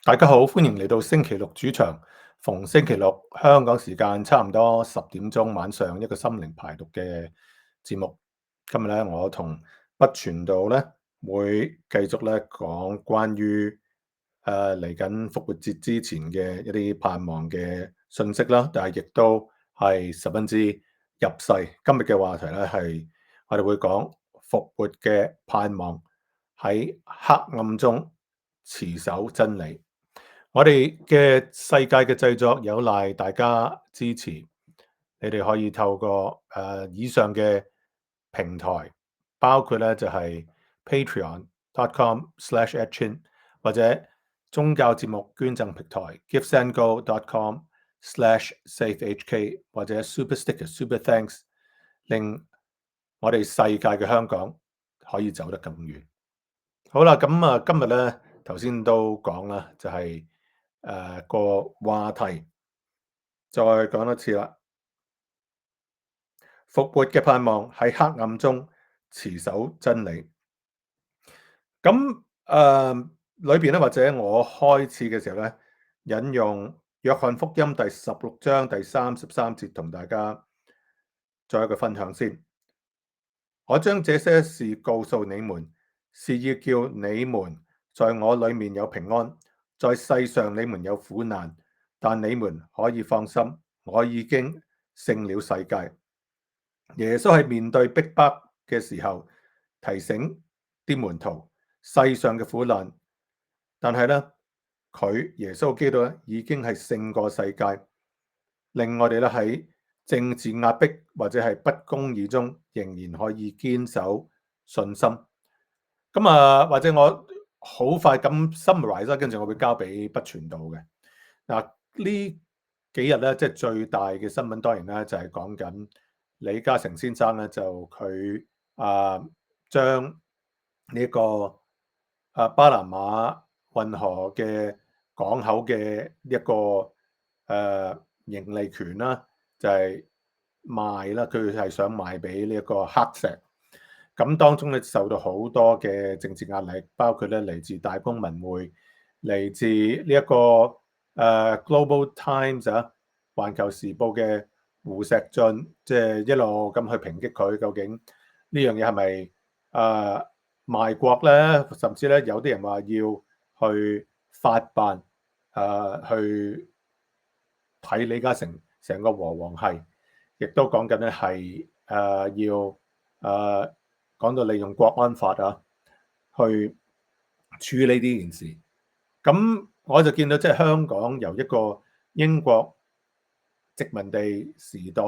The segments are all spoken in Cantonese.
大家好，歡迎嚟到星期六主場。逢星期六香港時間差唔多10點晚上一個心靈排毒嘅節目。今日咧，我同不傳道咧會繼續咧講關於嚟緊復活節之前嘅一啲盼望嘅信息啦，但係亦都係十分之入世。今日嘅話題咧係我哋會講復活嘅盼望，喺黑暗中持守真理。我哋嘅世界嘅製作有賴大家支持，你哋可以透過以上嘅平台，包括咧就係 patreon.com/etchin 或者宗教節目捐贈平台 givesendgo.com/safehk 或者 Super Sticker Super Thanks，令我哋世界嘅香港可以走得更遠。好啦，咁今日咧頭先都講啦，就係個話題，再講一次啦。復活嘅盼望喺黑暗中持守真理。咁裏邊咧，或者我開始嘅時候咧，引用約翰福音第16章第33節，同大家做一個分享先。我將這些事告訴你們，是要叫你們在我裏面有平安。在世上你們有苦難，但你們可以放心，我已經勝了世界。耶穌喺面對逼迫嘅時候，提醒啲門徒世上嘅苦難，但係咧佢耶穌基督咧已經係勝過世界，令我哋咧喺政治壓迫或者係不公義中，仍然可以堅守信心。咁或者我好快咁 summarize 啦，跟住我會交俾不傳道嘅。嗱，呢幾日咧，即係最大嘅新聞，當然咧就係講緊李嘉誠先生咧，就佢將呢個巴拿馬運河嘅港口嘅一個盈利權啦，就係賣啦，佢係想賣俾呢一個黑石。咁當中咧受到好多嘅政治壓力，包括咧嚟自大公文匯、嚟自呢一個Global Times 環球時報嘅胡錫進，即係一路咁去抨擊佢，究竟呢樣嘢係咪賣國咧？甚至咧有啲人話要去法辦去睇李嘉誠成個和黃係，亦都講緊咧係要講到利用國安法去處理呢件事。咁我就見到即係香港由一個英國殖民地時代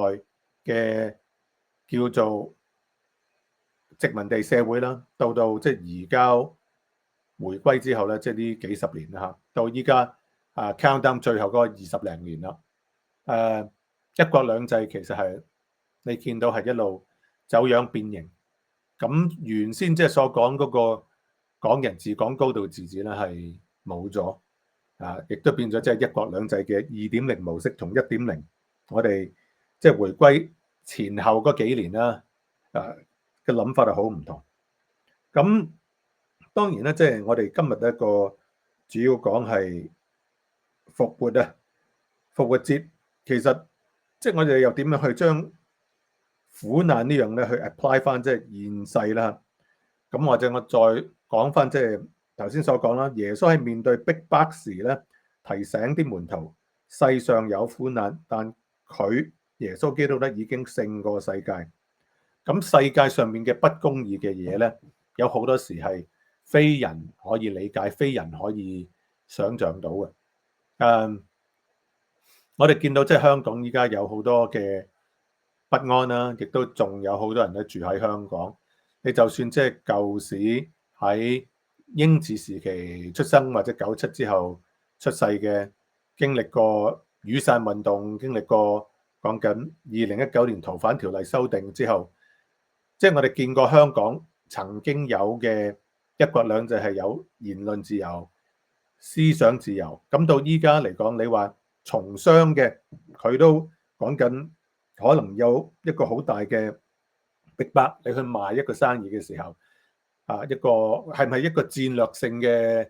嘅叫做殖民地社會啦，到即係移交回歸之後咧，即係呢幾十年啦，到依家countdown 最後嗰20零年啦。一國兩制其實係你見到係一路走樣變形。咁原先即係所講嗰個港人治港高度自治咧係冇咗，亦都變咗即係一國兩制嘅2.0模式同1.0，我哋即係回歸前後嗰幾年啦，嘅諗法係好唔同。咁當然咧，即係我哋今日一個主要講係復活啊，復活節其實即係我哋又點樣去將苦難呢樣咧去 apply 翻即係現世啦。咁或者我再講翻即係頭先所講啦，耶穌喺面對逼迫時咧，提醒啲門徒世上有苦難，但佢耶穌基督咧已經勝過世界。咁世界上面嘅不公義嘅嘢咧，有好多時係非人可以理解、非人可以想像到嘅。我哋見到即係香港依家有好多嘅不安啦，亦都仲有好多人咧住喺香港。你就算即係舊時喺英治時期出生或者97之後出世嘅，經歷過雨傘運動，經歷過講緊2019年逃犯條例修訂之後，即係我哋見過香港曾經有嘅一國兩制係有言論自由、思想自由。咁到依家嚟講，你話從商嘅佢都講緊。可能有一個好大嘅逼迫，你去賣一個生意嘅時候，一個係咪一個戰略性嘅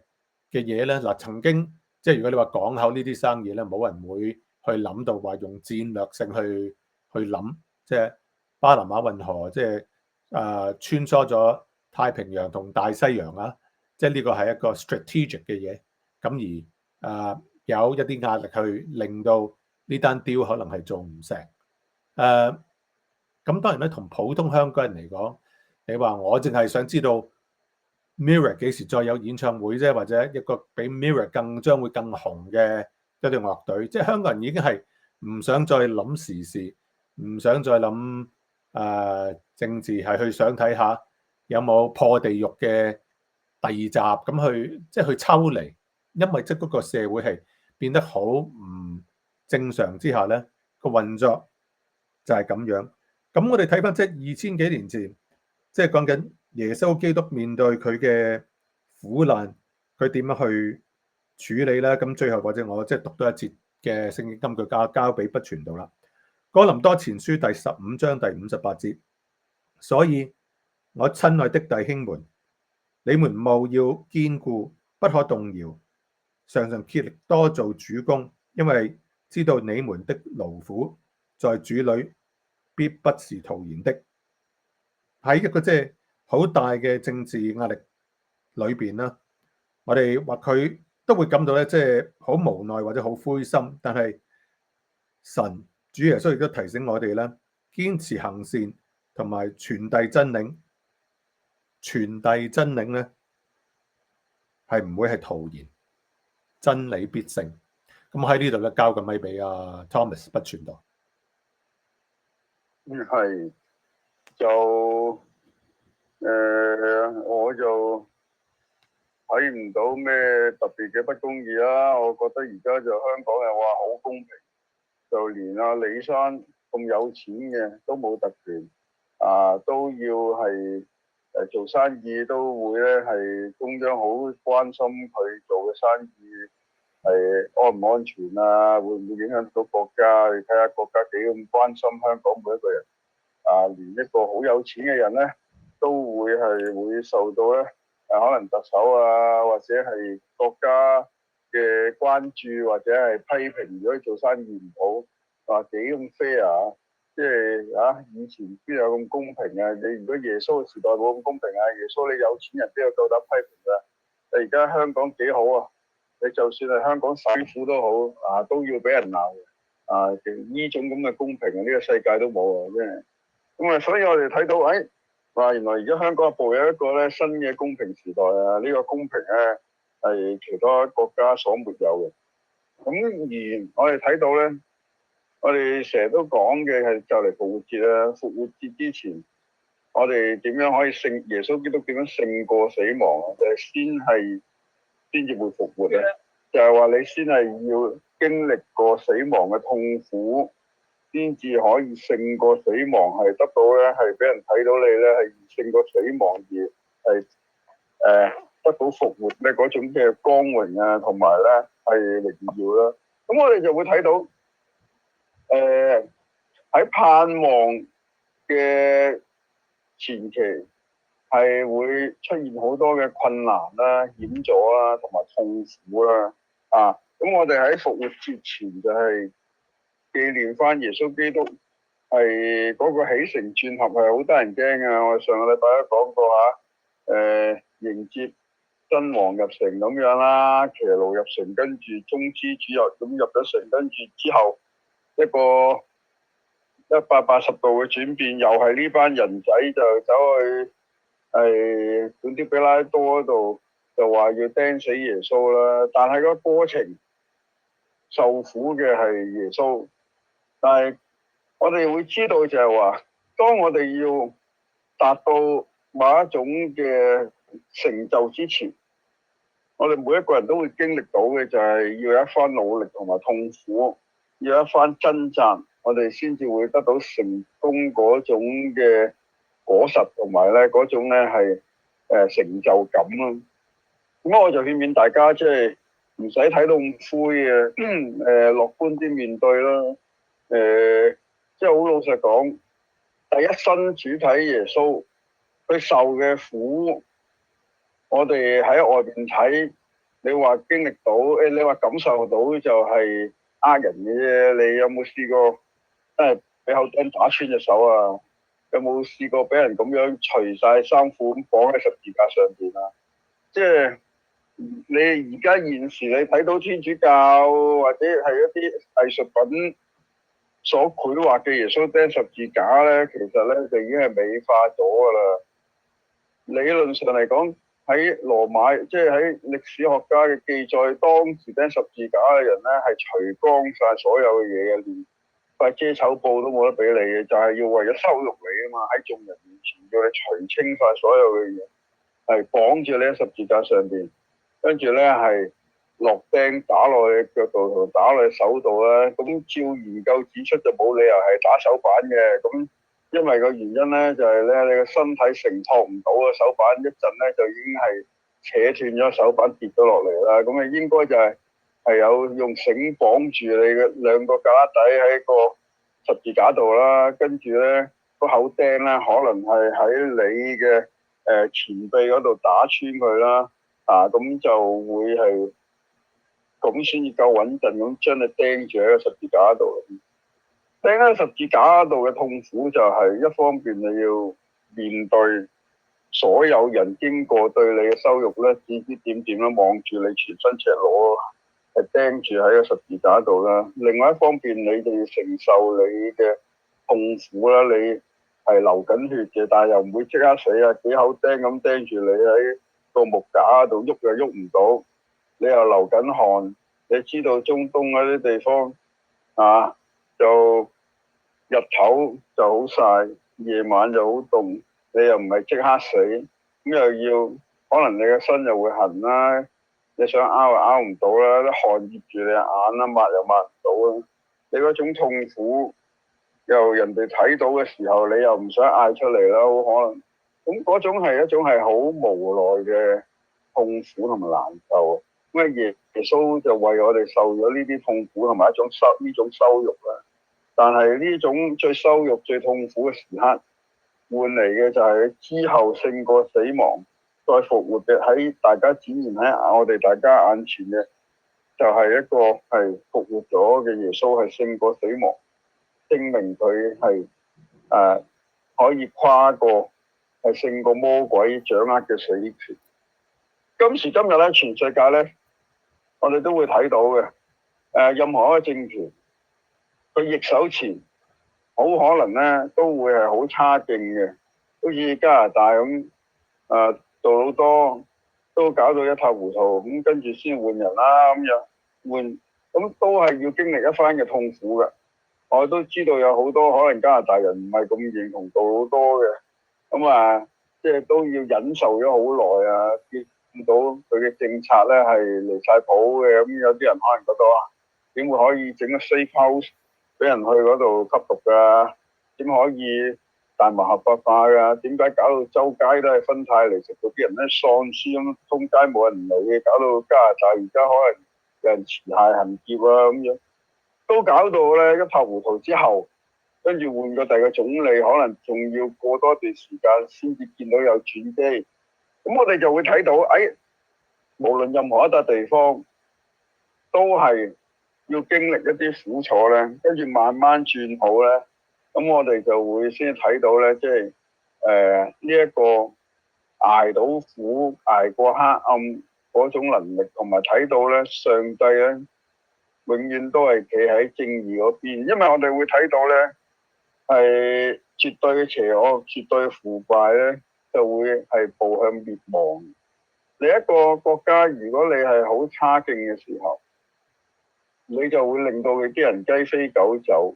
嘢咧？嗱，曾經即係如果你話港口呢啲生意咧，冇人會去諗到話用戰略性去諗，即係巴拿馬運河，即係穿梭咗太平洋同大西洋啊，即係呢個係一個 strategic 嘅嘢。咁而有一啲壓力去令到呢單 deal 可能係做唔成。咁當然咧，同普通香港人嚟講，你話我淨係想知道 Mirror 幾時再有演唱會啫，或者一個比 Mirror 將會更紅嘅一隊樂隊，即係香港人已經係唔想再諗時事，唔想再諗政治，係去想睇下有冇破地獄嘅第二集，咁即係去抽離，因為即係嗰個社會係變得好唔正常之下咧，個運作就係咁樣。咁我哋睇翻即係2000幾年前，即係講緊耶穌基督面對佢嘅苦難，佢點樣去處理咧？咁最後或者我即係讀多一節嘅聖經金句交俾不傳道啦。哥林多前書第15章第58節，所以我親愛的弟兄們，你們務要堅固，不可動搖，常常竭力多做主工，因為知道你們的勞苦在主裏必不是徒然的。喺一個即係好大嘅政治壓力裏邊啦，我哋或佢都會感到咧，即係好無奈或者好灰心。但係神主耶穌亦都提醒我哋咧，堅持行善同埋傳遞真理，傳遞真理咧係唔會係徒然，真理必勝。咁喺呢度咧，交個咪俾阿 Thomas 不傳道。係就我就睇唔到咩特別嘅不公義啦。我覺得而家就香港人話好公平，就連阿李生咁有錢嘅都冇特權都要係做生意都會咧係中央好關心佢做嘅生意係安唔安全啊，會唔會影響到國家？你睇下國家幾咁關心香港每一個人連一個好有錢嘅人咧都會受到咧可能特首或者係國家嘅關注或者係批評，如果做生意唔好幾咁 fair 即係以前邊有咁公平啊？你如果耶穌嘅時代冇咁公平耶穌你有錢人邊有夠膽批評㗎？你而家香港幾好啊？你就算係香港首富都好都要俾人鬧其實呢種咁嘅公平呢個世界都冇真係。咁所以我哋睇到原來而家香港步入一個咧新嘅公平時代呢個公平咧係其他國家所沒有嘅。咁而我哋睇到咧，我哋成日都講嘅係就嚟復活節啦。復活節之前，我哋點樣可以耶穌基督點樣勝過死亡就係先至會復活咧。就係話你先係要經歷過死亡嘅痛苦，先至可以勝過死亡，係得到咧係俾人睇到你咧係勝過死亡而係得到復活咧嗰種嘅光榮同埋咧係榮耀啦。咁我哋就會睇到喺盼望嘅前期係會出現好多嘅困難啦、險阻啦同埋痛苦啦咁我哋喺復活節前就係紀念翻耶穌基督係嗰個起承轉合係好得人驚我上個禮拜都講過迎接真王入城咁樣啦，騎驢入城，跟住棕枝主入咗城，跟住之後一個180度嘅轉變，又係呢班人仔就走去本啲比拉多嗰度就話要釘死耶穌啦。但係個過程受苦嘅係耶穌，但係我哋會知道就係話，當我哋要達到某一種嘅成就之前，我哋每一個人都會經歷到嘅就係要有一番努力同埋痛苦，要有一番掙扎，我哋先至會得到成功嗰種嘅果實，同埋咧嗰種咧係成就感咯。咁我就勸勉大家即係唔使睇到咁灰嘅，樂觀啲面對啦。即係好老實講，第一身主體耶穌佢受嘅苦，我哋喺外邊睇，你你話經歷到，你話感受到就係呃人嘅啫。你有冇試過真係俾口釘打穿隻手啊？有冇試過俾人咁樣除晒衫褲咁綁喺十字架上邊啊？即係你而家現時你睇到天主教或者係一啲藝術品所繪畫嘅耶穌釘十字架咧，其實咧就已經係美化咗㗎啦。理論上嚟講，喺羅馬即係喺歷史學家嘅記載，當時釘十字架嘅人咧係除光晒所有嘅嘢嘅，連塊遮醜布都冇得俾你嘅，就係要為咗羞辱你啊嘛！喺眾人面前叫你除清晒所有嘅嘢，係綁住你喺十字架上邊，跟住咧係落釘打落你腳度同打落你手度啦。咁照研究指出就冇理由係打手板嘅。咁因為個原因咧就係咧你個身體承托唔到個手板，一陣咧就已經係扯斷咗手板跌咗落嚟啦。咁啊應該就係有用繩綁住你嘅兩個架底喺個十字架度啦，跟住咧個口釘咧可能係喺你嘅前臂嗰度打穿佢啦，咁就會係咁先至夠穩陣咁將你釘住喺個十字架度。釘喺十字架度嘅痛苦就係一方面你要面對所有人經過對你嘅羞辱咧，指指點點啦，望住你全身赤裸係釘住喺個十字架度啦。另外一方面你就要承受你嘅痛苦啦，你係流緊血嘅，但係又唔會即刻死啊，幾口釘咁釘住你喺個木架度喐又喐唔到，你又流緊汗。你知道中東嗰啲地方就日頭就好曬，夜晚就好凍，你又唔係即刻死，咁又要可能你嘅身又會痕啦，你想拗又拗唔到啦，啲汗熱住你眼啦，抹又抹唔到啦，你嗰種痛苦又人哋睇到嘅時候，你又唔想嗌出嚟啦，好可能，咁嗰種係一種係好無奈嘅痛苦同埋難受。咁啊耶穌就為我哋受咗呢啲痛苦同埋呢種羞辱啦。但係呢種最羞辱、最痛苦嘅時刻，換嚟嘅就係之後勝過死亡、再復活嘅，喺大家展現喺我哋大家眼前嘅，就係一個係復活咗嘅耶穌，係勝過死亡，證明佢係可以跨過，係勝過魔鬼掌握嘅死權。今時今日咧，全世界咧，我哋都會睇到嘅，任何一個政權，佢易手前，好可能咧都會係好差勁嘅，好似加拿大咁，做好多都搞到一塌糊塗，咁跟住先換人啦，咁樣換，咁都係要經歷一番嘅痛苦嘅。我都知道有好多可能加拿大人唔係咁認同杜魯多嘅，咁即係都要忍受咗好耐啊，見到佢嘅政策咧係離晒譜嘅，咁有啲人可能覺得點會可以整個 safe house 俾人去嗰度吸毒㗎？點可以大麻合法化㗎？點解搞到周街都係芬太尼，食到啲人咧喪屍咁，通街冇人理嘅，搞到加拿大而家可能有人持械行劫啊咁樣，都搞到咧一塌糊塗之後，跟住換個第二個總理，可能仲要過多段時間先至見到有轉機。咁我哋就會睇到，無論任何一笪地方，都係要經歷一啲苦楚咧，跟住慢慢轉好咧，咁我哋就會先睇到咧，即係呢一個捱到苦、捱過黑暗嗰種能力，同埋睇到咧上帝咧永遠都係企喺正義嗰邊，因為我哋會睇到咧係絕對嘅邪惡、絕對嘅腐敗咧，就會係步向滅亡。你一個國家，如果你係好差勁嘅時候，你就會令到佢啲人雞飛狗走。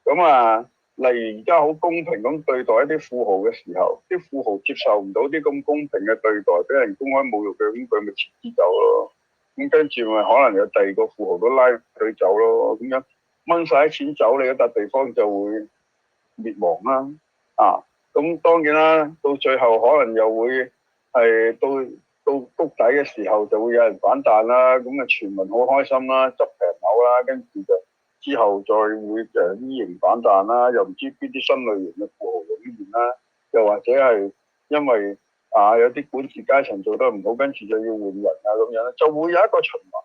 咁例如而家好公平咁對待一啲富豪嘅時候，啲富豪接受唔到啲咁公平嘅對待，俾人公開侮辱佢，咁佢咪辭職走咯。咁跟住咪可能有第二個富豪都拉佢走咯。咁樣掹晒啲錢走，你嗰笪地方就會滅亡啦。咁當然啦，到最後可能又會係到谷底嘅時候就會有人反彈啦，咁全民好開心啦，執平樓啦，跟住就之後再會依形反彈啦，又唔知邊啲新類型嘅富豪湧現啦，又或者係因為有啲管治階層做得唔好，跟住就要換人啊咁樣，就會有一個循環，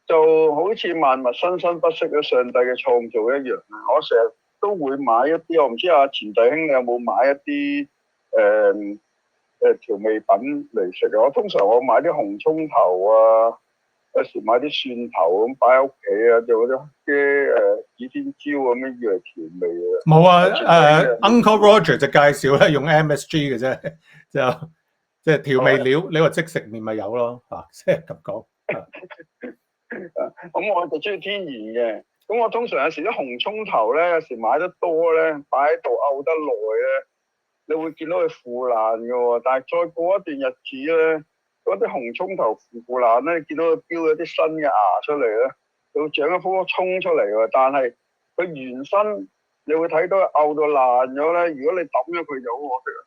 就好似萬物生生不息嘅上帝嘅創造一樣。我成日都會買一啲，我唔知阿錢弟兄你有冇買一啲調味品嚟食啊？我通常買啲紅葱頭啊，有時買啲蒜頭咁擺喺屋企啊，就嗰啲指天椒咁樣要嚟調味啊。冇Uncle Roger 就介紹咧用 MSG 嘅啫，就即係調味料，你話即食麵咪有咯嚇，即係咁講。咁我就中意天然嘅，咁我通常有時啲紅葱頭咧，有時買得多咧，擺喺度漚得耐咧，你會見到佢腐爛嘅喎。但係再過一段日子咧，嗰啲紅葱頭腐爛咧，見到佢飆咗啲新嘅芽出嚟咧，佢會長一棵葱出嚟喎。但係佢原身你會睇到漚到爛咗咧，如果你抌咗佢就好可惜。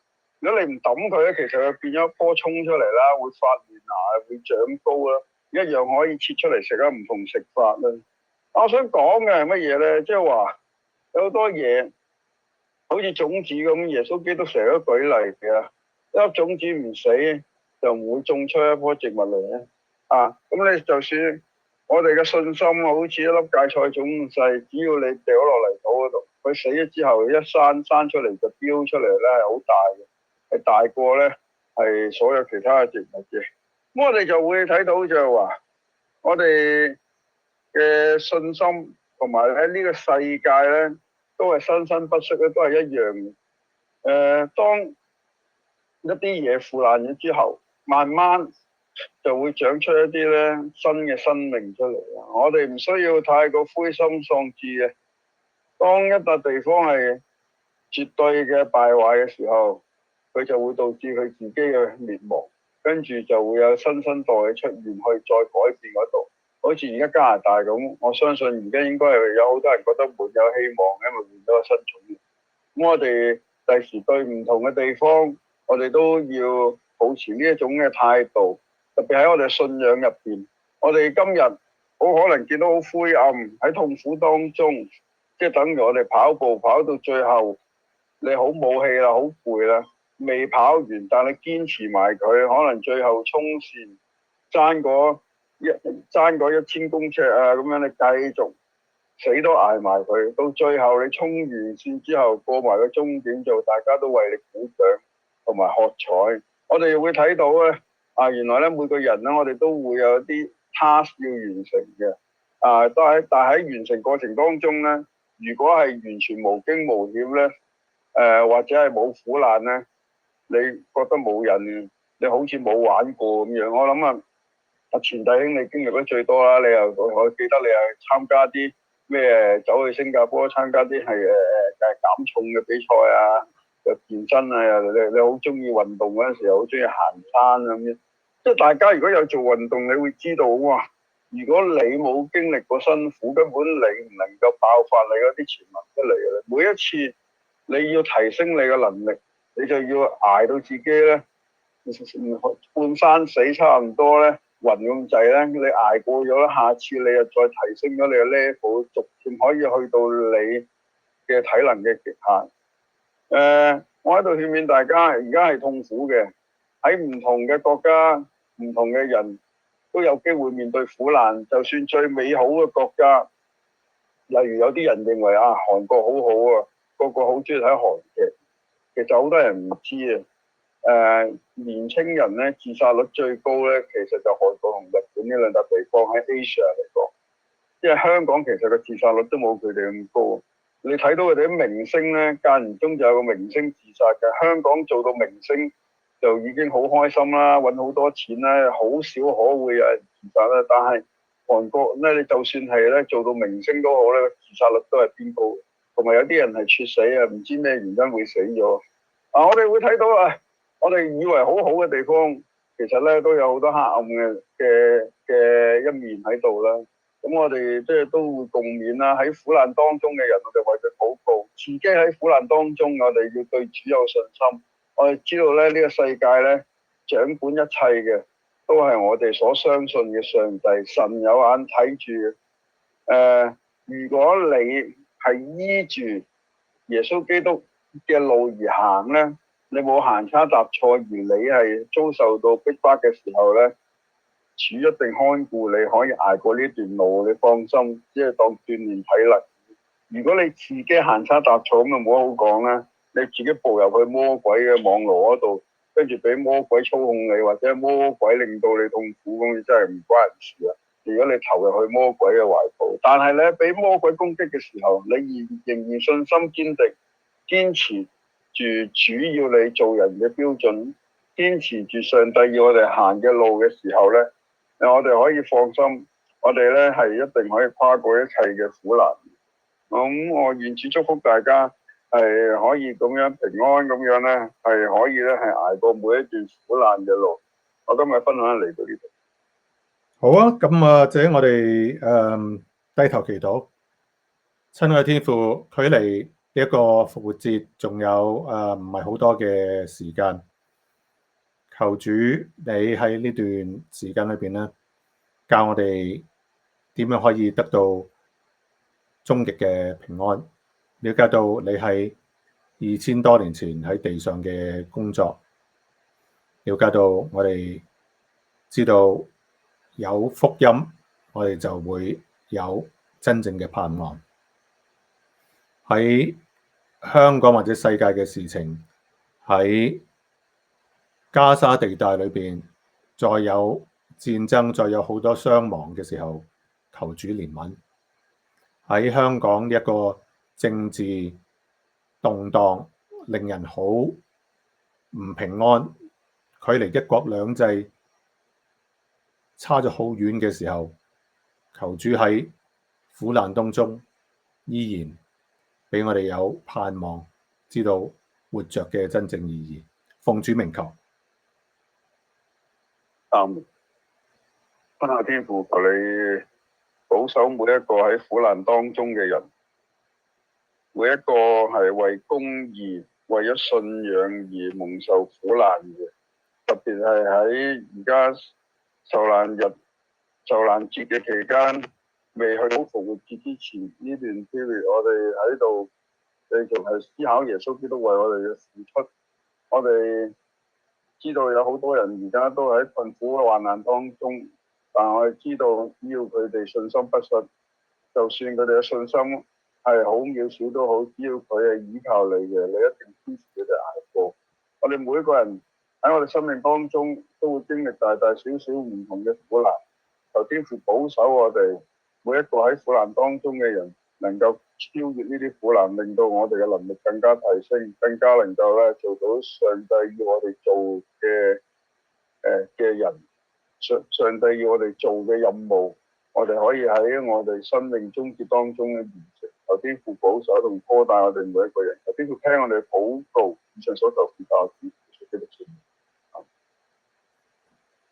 如果你唔抌佢咧，其實佢變咗一棵葱出嚟啦，會發嫩芽，會長高啦，一樣可以切出嚟食啊，唔同食法啦。我想講嘅係乜嘢咧？即係話有好多嘢，好似種子咁，耶穌基督成日都舉例嘅，一粒種子唔死就唔會種出一棵植物嚟咧。咁你就算我哋嘅信心好似一粒芥菜種咁細，只要你掉落泥土嗰度，佢死咗之後一生出嚟就飆出嚟咧，係好大嘅。係大過咧，係所有其他嘅植物嘅。咁我哋就會睇到就係話，我哋嘅信心同埋喺呢個世界咧，都係生生不息咧，都係一樣嘅。當一啲嘢腐爛咗之後，慢慢就會長出一啲咧新嘅生命出嚟啦。我哋唔需要太過灰心喪志嘅。當一笪地方係絕對嘅敗壞嘅時候，佢就會導致佢自己嘅滅亡，跟住就會有新生代嘅出現，去再改變嗰度。好似而家加拿大咁，我相信而家應該係有好多人覺得滿有希望，因為換咗個新總統。咁我哋第時對唔同嘅地方，我哋都要保持呢一種嘅態度，特別喺我哋信仰入邊。我哋今日好可能見到好灰暗，喺痛苦當中，即係等於我哋跑步跑到最後，你好冇氣啦，好攰啦。未跑完，但係堅持埋佢，可能最後衝線爭嗰1000公尺啊，咁樣你繼續死都捱埋佢，到最後你衝完線之後過埋個終點，就大家都為你鼓掌同埋喝彩。我哋會睇到咧，原來咧每個人咧，我哋都會有啲 task 要完成嘅，但係喺完成過程當中咧，如果係完全無驚無險咧，或者係冇苦難咧，你覺得冇人，你好似冇玩過咁樣。我諗阿錢弟兄你經歷得最多啦，我記得你又參加啲咩走去新加坡參加啲係減重嘅比賽啊，又健身啊，又你好中意運動嗰陣時，又好中意行山咁樣。即係大家如果有做運動，你會知道哇，如果你冇經歷過辛苦，根本你唔能夠爆發你嗰啲潛能出嚟嘅。每一次你要提升你嘅能力，你就要捱到自己咧半生死差唔多咧暈咁滯咧，你捱過咗，下次你又再提升咗你嘅 level， 逐漸可以去到你嘅體能嘅極限。我喺度勸勉大家，而家係痛苦嘅，喺唔同嘅國家，唔同嘅人都有機會面對苦難。就算最美好嘅國家，例如有啲人認為韓國好好啊，個個好中意睇韓劇，其實好多人唔知年青人咧自殺率最高咧，其實就韓國同日本呢兩笪地方喺 Asia 嚟講，因為香港其實個自殺率都冇佢哋咁高。你睇到佢哋啲明星咧，間唔中就有個明星自殺嘅。香港做到明星就已經好開心啦，揾好多錢啦，好少可會有人自殺啦。但係韓國咧，你就算係咧做到明星都好咧，自殺率都係偏高，同埋有啲人係猝死啊，唔知咩原因會死咗。我哋會睇到我哋以為好好嘅地方，其實咧都有好多黑暗嘅一面喺度啦。咁我哋即係都會共勉啦。喺苦難當中嘅人，我哋為佢禱告；自己喺苦難當中，我哋要對主有信心。我哋知道咧，呢個世界咧掌管一切嘅，都係我哋所相信嘅上帝。神有眼睇住。如果你係依住耶穌基督嘅路而行咧，你冇行差踏錯，而你係遭受到逼迫嘅時候咧，主一定看顧你，可以捱過呢段路，你放心，只係當鍛鍊體能。如果你自己行差踏錯，咁就冇好講啦。你自己步入去魔鬼嘅網羅嗰度，跟住俾魔鬼操控你，或者魔鬼令到你痛苦，咁你真係唔關人事啊！如果你投入去魔鬼嘅懷抱，但係咧俾魔鬼攻擊嘅時候，你仍然信心堅定，堅持住主要你做人嘅標準，堅持住上帝要我哋行嘅路嘅時候咧，我哋可以放心，我哋咧係一定可以跨過一切嘅苦難。咁我願主祝福大家係可以咁樣平安咁樣咧，係可以咧係捱過每一段苦難嘅路。我今日分享嚟到呢度。好啊，咁或者我哋低頭祈禱。親愛天父，距離呢一個復活節仲有唔係好多嘅時間，求主你喺呢段時間裏邊咧，教我哋點樣可以得到終極嘅平安，了解到你係2000多年前喺地上嘅工作，了解到我哋知道有福音，我哋就會有真正嘅盼望。喺香港或者世界嘅事情，喺加沙地帶裏邊，再有戰爭，再有好多傷亡嘅時候，求主憐憫。喺香港一個政治動盪，令人好唔平安，距離一國兩制差咗好遠嘅時候，求主喺苦難當中依然俾我哋有盼望，知道活着嘅真正意義。奉主名求。親愛天父，求你保守每一個喺苦難當中嘅人，每一個係為公義、為咗信仰而蒙受苦難嘅，特別係喺而家受難節嘅期間，未去到復活節之前呢段 period，我哋喺度繼續係思考耶穌基督為我哋嘅付出。我哋知道有好多人而家都喺困苦嘅患難當中，但我哋知道只要佢哋信心不失，就算佢哋嘅信心係好渺小都好，只要佢係依靠你嘅，你一定支持佢哋捱過。我哋每一個人喺我哋生命當中都會經歷大大小小唔同嘅苦難，求天父保守我哋每一個喺苦難當中嘅人，能夠超越呢啲苦難，令到我哋嘅能力更加提升，更加能夠咧做到上帝要我哋做嘅人，上帝要我哋做嘅任務，我哋可以喺我哋生命終結當中嘅完成。求天父保守同拖帶我哋每一個人，求天父聽我哋禱告，以上所求奉教主耶穌基督聖名。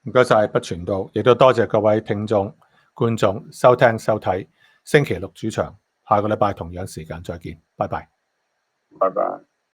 唔該晒不傳道，亦都多謝各位聽眾、觀眾收聽收睇。星期六主場，下個禮拜同樣時間再見，拜拜。拜拜。